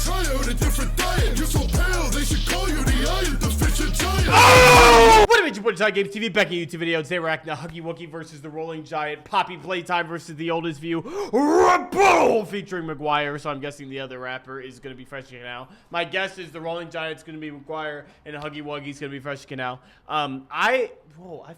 try out a different diet. You're so pale, they should call you the Iron Deficient Giant. Oh! What about your boy Josiahga Games TV back in YouTube video? Today we're acting a Huggy Wuggy versus the Rolling Giant. Poppy Playtime versus the Oldest View. Rebuttal featuring McGuire. So I'm guessing the other rapper is going to be Fresh Canal. My guess is the Rolling Giant's going to be McGuire and Huggy Wuggy's going to be Fresh Canal. I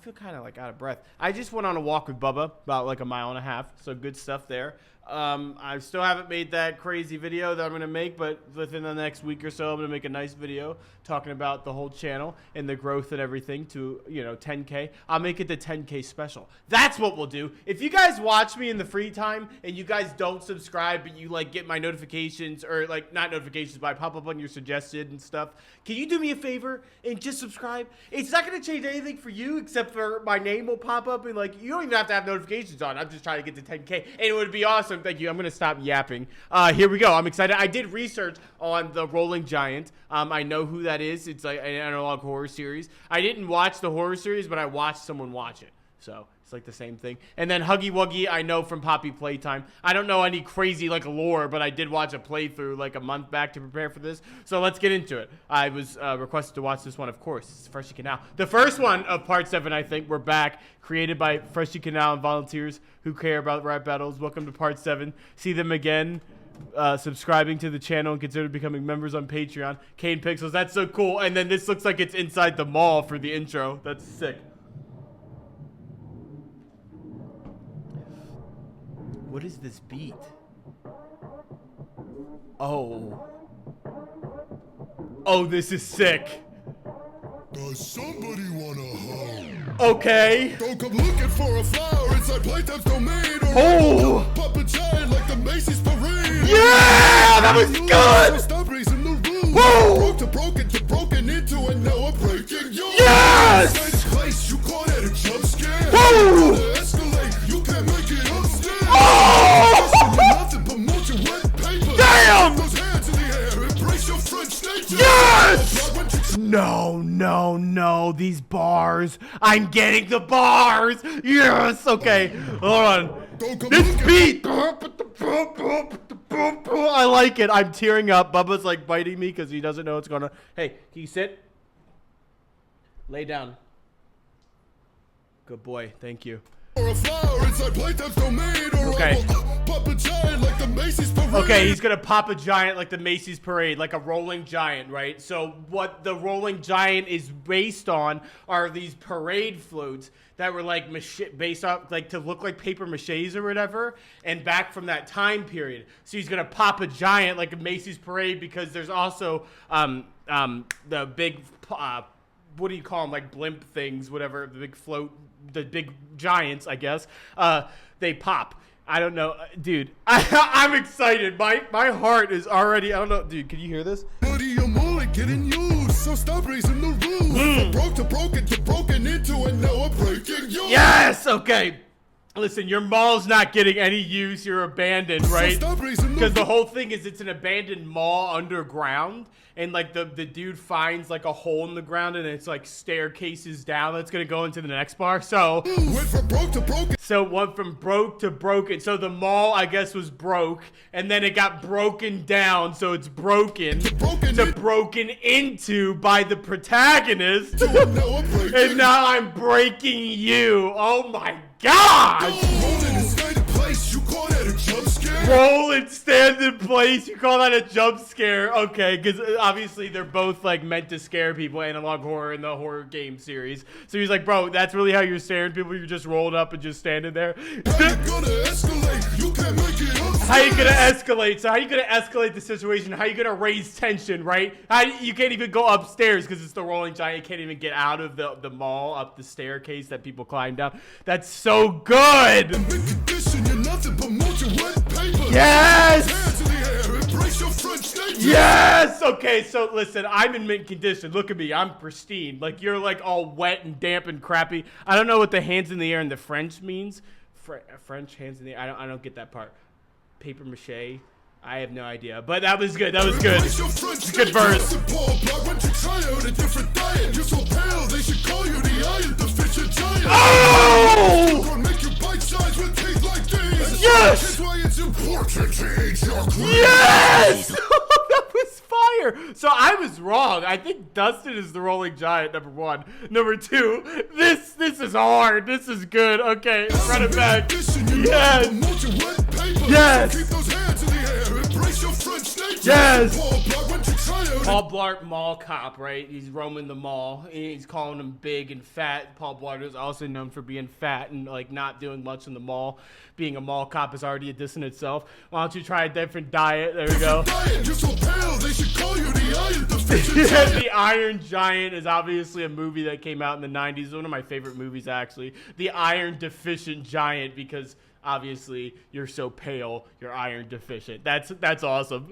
feel kind of like out of breath. I just went on a walk with Bubba, about like a mile and a half. So good stuff there. I still haven't made that crazy video that I'm going to make, but within the next week or so, I'm going to make a nice video talking about the whole channel and the growth and everything to, 10K. I'll make it the 10K special. That's what we'll do. If you guys watch me in the free time and you guys don't subscribe, but you like get my notifications or like not notifications, but I pop up on your suggested and stuff, can you do me a favor and just subscribe? It's not going to change anything for you except for my name will pop up and like, you don't even have to have notifications on. I'm just trying to get to 10K and it would be awesome. Thank you. I'm going to stop yapping. Here we go. I'm excited. I did research on the Rolling Giant. I know who that is. It's like an analog horror series. I didn't watch the horror series, but I watched someone watch it. So it's like the same thing. And then Huggy Wuggy, I know from Poppy Playtime. I don't know any crazy like lore, but I did watch a playthrough like a month back to prepare for this. So let's get into it. I was requested to watch this one, of course. It's Freshy Canal. The first one of part 7, I think, we're back. Created by Freshy Canal and volunteers who care about rap battles. Welcome to part 7. See them again. Subscribing to the channel and consider becoming members on Patreon. Kane Pixels, that's so cool. And then this looks like it's inside the mall for the intro. That's sick. What is this beat? Oh, this is sick. Does somebody want a hug? Okay. Don't come looking for a flower inside Playtime's domain. Oh! Pop a giant like the Macy's parade. Yeah! That was good! Stop raising the roof. Whoa! Broke to broken into, and now I'm breaking you. Yes! Place, you call that a jump scare. Whoa! Escalate, you can't make it upstairs. Oh! Nothing but mulch and wet paper. Damn! Those hands in the air, embrace your French nature. Yes! No, these bars. I'm getting the bars. Yes, okay. Hold on. This beat. I like it. I'm tearing up. Bubba's like biting me because he doesn't know what's going on. Hey, can you sit? Lay down. Good boy. Thank you. Okay. Okay, he's gonna pop a giant like the Macy's parade, like a rolling giant, right? So what the Rolling Giant is based on are these parade floats that were like based off like to look like paper maches or whatever, and back from that time period. So he's gonna pop a giant like a Macy's parade because there's also the big what do you call them, like blimp things, whatever, the big float, the big giants, I guess. They pop. I don't know, dude. I'm excited. My heart is already. I don't know, dude. Can you hear this? So stop raising the roof. Broke to broken into, and now I'm breaking you. Yes. Okay. Listen, your mall's not getting any use. You're abandoned, right? Because the whole thing is it's an abandoned mall underground. And like the dude finds like a hole in the ground and it's like staircases down. That's going to go into the next bar. So went from broke to broken. So went from broke to broken. So the mall, I guess, was broke. And then it got broken down. So it's broken to broken into by the protagonist. And now I'm breaking you. Oh my God. Roll and stand in place. You call that a jump scare? Okay, because obviously they're both like meant to scare people. Analog horror in the horror game series. So he's like, bro, that's really how you're scaring people. You're just rolled up and just standing there. How you gonna escalate? You can't make it up. How you gonna escalate? So how you gonna escalate the situation? How you gonna raise tension, right? You can't even go upstairs because it's the Rolling Giant. You can't even get out of the mall up the staircase that people climb down. That's so good. Yes! Yes! Okay, so listen, I'm in mint condition. Look at me, I'm pristine. Like, you're like all wet and damp and crappy. I don't know what the hands in the air in the French means. French hands in the air. I don't get that part. Paper mache. I have no idea, but that was good. That was good. It's a good verse. Oh! Yes! Yes! That So I was wrong. I think Dustin is the rolling giant, number 1. Number 2, this is hard. This is good. Okay, run it back. Yes. Yes. Yes. Paul Blart, mall cop, right? He's roaming the mall. He's calling him big and fat. Paul Blart is also known for being fat and like not doing much in the mall. Being a mall cop is already a diss in itself. Why don't you try a different diet? There we go. The Iron Giant is obviously a movie that came out in the 90s. One of my favorite movies, actually. The Iron Deficient Giant, because obviously you're so pale, you're iron deficient. That's awesome.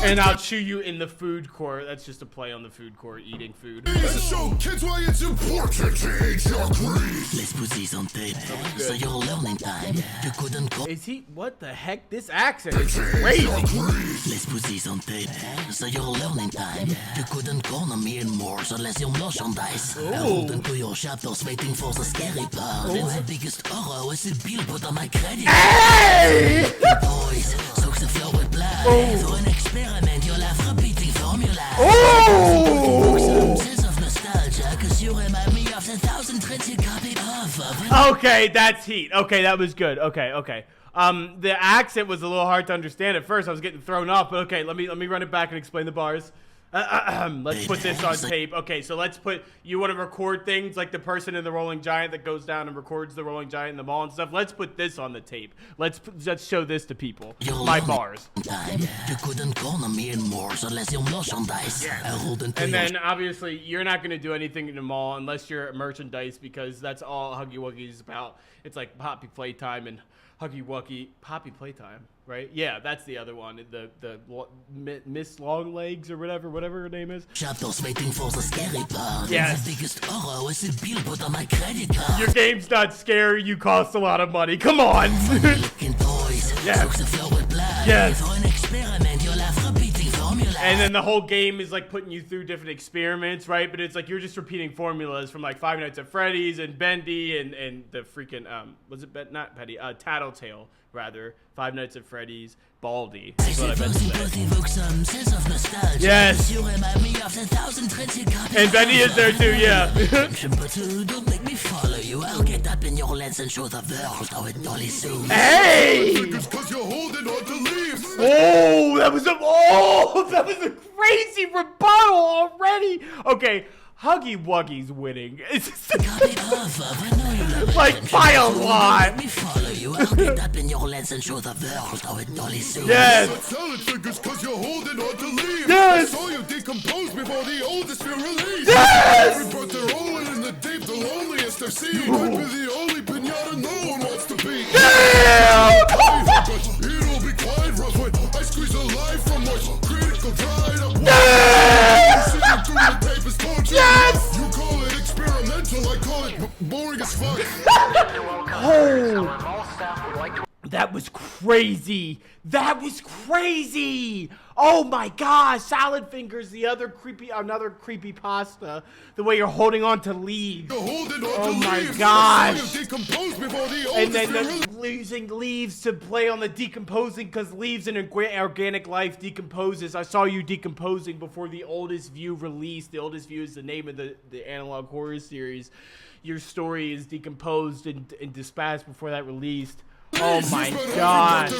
And I'll chew you in the food court. That's just a play on the food court, eating food. Show kids why it's important to eat your grease. Let's put these on tape, so you're learning time. You couldn't call. Is he? What the heck? This accent is crazy. Let's put these on tape, so you're learning time. You couldn't corner me anymore, so let's your merchandise. I hold into your chapters, waiting for the scary part. And the biggest horror is the bill put on my credit. Hey! Boys, soak the floor with blood. For an experiment, you'll have repeating formula. Oh! Sense of nostalgia, cause you remind me of the 1,000 tricks you copied off of. Okay, that's heat. Okay, that was good. Okay. The accent was a little hard to understand at first. I was getting thrown off, but okay, let me run it back and explain the bars. Let's put this on tape. Okay, so let's put, you want to record things like the person in the Rolling Giant that goes down and records the Rolling Giant in the mall and stuff. Let's put this on the tape. Let's show this to people. My bars. You couldn't corner me anymore, so let's your merchandise. And then obviously you're not going to do anything in the mall unless you're merchandise, because that's all Huggy Wuggy is about. It's like Poppy Playtime and Huggy Wuggy. Poppy Playtime, right? Yeah, that's the other one. The Miss Longlegs or whatever her name is. Chapters waiting for the scary part. Yes. The biggest horror is the bill put on my credit card. Your game's not scary. You cost a lot of money. Come on. Looking boys. Yes. Soak the floor with blood. Yes. For an experiment, you'll have repeating formula. And then the whole game is like putting you through different experiments, right? But it's like you're just repeating formulas from like Five Nights at Freddy's and Bendy and the freaking was it not Bendy? Tattletale rather. Five Nights at Freddy's, Baldy. That's what I meant to say. Yes. And Bendy is there too, yeah. Don't make me follow you. I'll get up in your lens and show the world how it dolly soon. Hey! Oh, that was a crazy rebuttal already. Okay, Huggy Wuggy's winning. It's like by a lot. Let me follow you. I'll get up in your lens and show the world how it dolly soon. Yes. Salad fingers cause you're holding on to leave. Yes. I saw you decompose before the oldest feel released. Yes. But they're rolling in the deep, the loneliest they're seen. Might be the only pinata no one wants to be. Damn. It'll be quite rough when I squeeze a life from my critical dried up. Yes. Yes. You call it experimental, I call it boring as fuck. That was crazy. That was crazy. Oh my gosh, salad fingers, another creepy pasta. The way you're holding on to leaves. Oh my gosh. And then using leaves to play on the decomposing, because leaves in organic life decomposes. I saw you decomposing before The Oldest View released. The Oldest View is the name of the analog horror series. Your story is decomposed and dispatched before that released. Oh my god.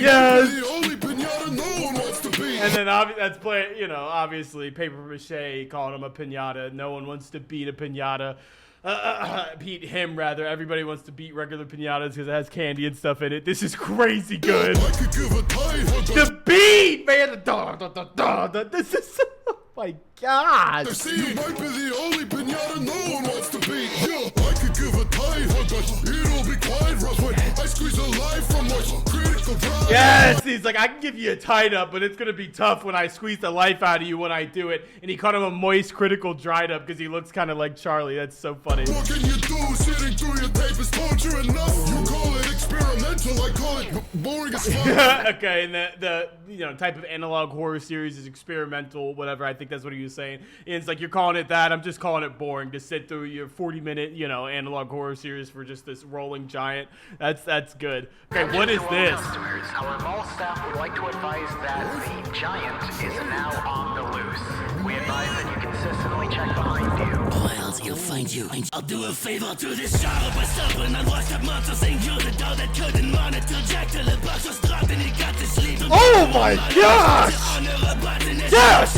Yes. And then that's obviously paper mache, calling him a piñata. No one wants to beat a piñata. Beat him rather. Everybody wants to beat regular piñatas because it has candy and stuff in it. This is crazy good. The beat, man. This is oh my god. You might be the only piñata no one wants to beat. Yeah, I could give a tight hug, but it'll be quite rough when I squeeze a life from my critical drive. Yes, he's like, I can give you a tied up, but it's gonna be tough when I squeeze the life out of you when I do it. And he called him a moist critical dried up because he looks kind of like Charlie. That's so funny. What can you do? Sitting through your tape is torture enough. You call it experimental. experimental. I call it boring as fuck. Okay, and the you know type of analog horror series is experimental, whatever. I think that's what he was saying. And it's like you're calling it that. I'm just calling it boring to sit through your 40-minute analog horror series for just this rolling giant. That's good. Okay, what is this? Customers, our mall staff would like to advise that the giant is now on the loose. We advise that you consistently check behind you. Or else he'll find you. I'll do a favor to this genre by stopping and watch that monster saying you're the dog that couldn't monitor Jack till the box was dropped and he got to sleep. Oh my gosh! Yes!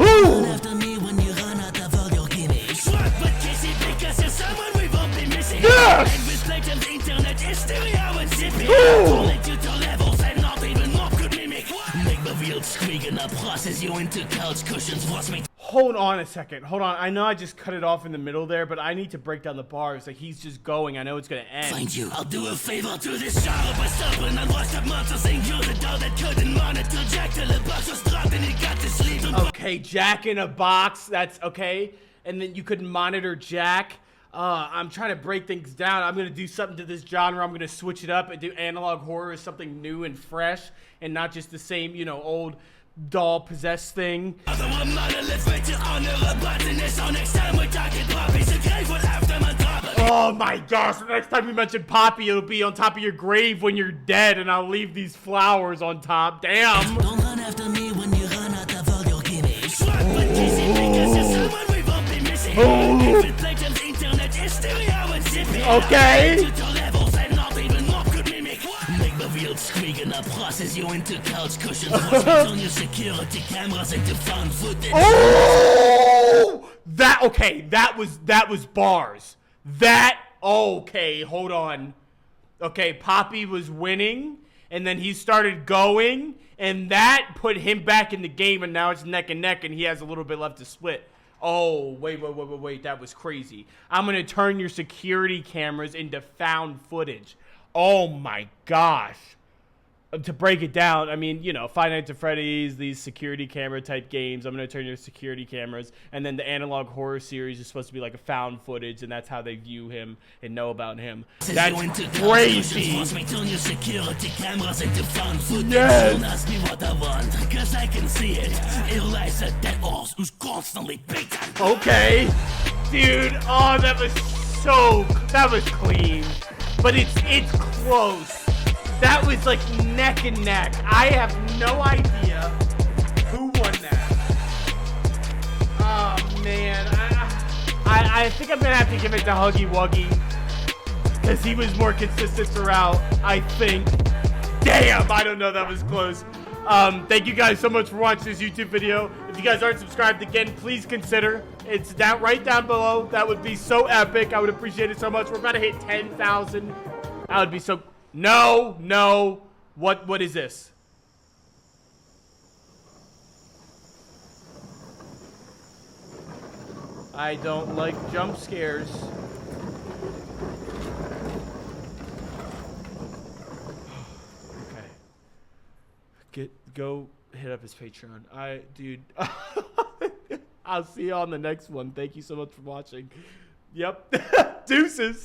Ooh! After me when you run out of all your gimmicks. But Casey, because you're someone we won't be missing. Yes! And with Blake's internet hysteria and zipping. Ooh! I'll let you to levels and not even more could mimic. Make my wheels squeak and I'll process you into couch cushions. Watch me. Hold on a second. Hold on. I know I just cut it off in the middle there, but I need to break down the bars. Like, he's just going. I know it's gonna end. Find you. I'll do a favor to this genre by stopping and watch that monster saying you're the dog that couldn't monitor Jack till the box was dropped and he got to sleep. Okay, Jack in a box. That's okay. And then you couldn't monitor Jack. I'm trying to break things down. I'm gonna do something to this genre. I'm gonna switch it up and do analog horror as something new and fresh, and not just the same, old doll possessed thing. Oh my gosh, the next time you mention Poppy, it'll be on top of your grave when you're dead, and I'll leave these flowers on top. Damn. Don't run after me when you run out of all your gimmicks. But Casey, because you're someone we won't be missing. And with Blake's internet hysteria and zipping. Okay. Squeak and I'll process you into couch cushions. Watch me turn your security cameras into found footage. Oh! That was bars. Okay, hold on. Okay, Poppy was winning, and then he started going, and that put him back in the game, and now it's neck and neck, and he has a little bit left to split. Oh, wait, that was crazy. I'm gonna turn your security cameras into found footage. Oh my gosh. To break it down, I mean, Five Nights at Freddy's, these security camera type games, I'm going to turn your security cameras, and then the analog horror series is supposed to be like a found footage, and that's how they view him and know about him. That's crazy. Watch me turn your security cameras into found footage. Yes. Don't ask me what I want, cause I can see it. Here lies a dead horse who's constantly beaten. Okay. Dude, oh, that was clean. But it's close. That was like neck and neck. I have no idea who won that. Oh man, I think I'm gonna have to give it to Huggy Wuggy because he was more consistent throughout. I think. Damn, I don't know. That was close. Thank you guys so much for watching this YouTube video. If you guys aren't subscribed again, please consider. It's down right down below. That would be so epic. I would appreciate it so much. We're about to hit 10,000. That would be so. No. What is this? I don't like jump scares. Okay. Go hit up his Patreon. Dude. I'll see you on the next one. Thank you so much for watching. Yep. Deuces.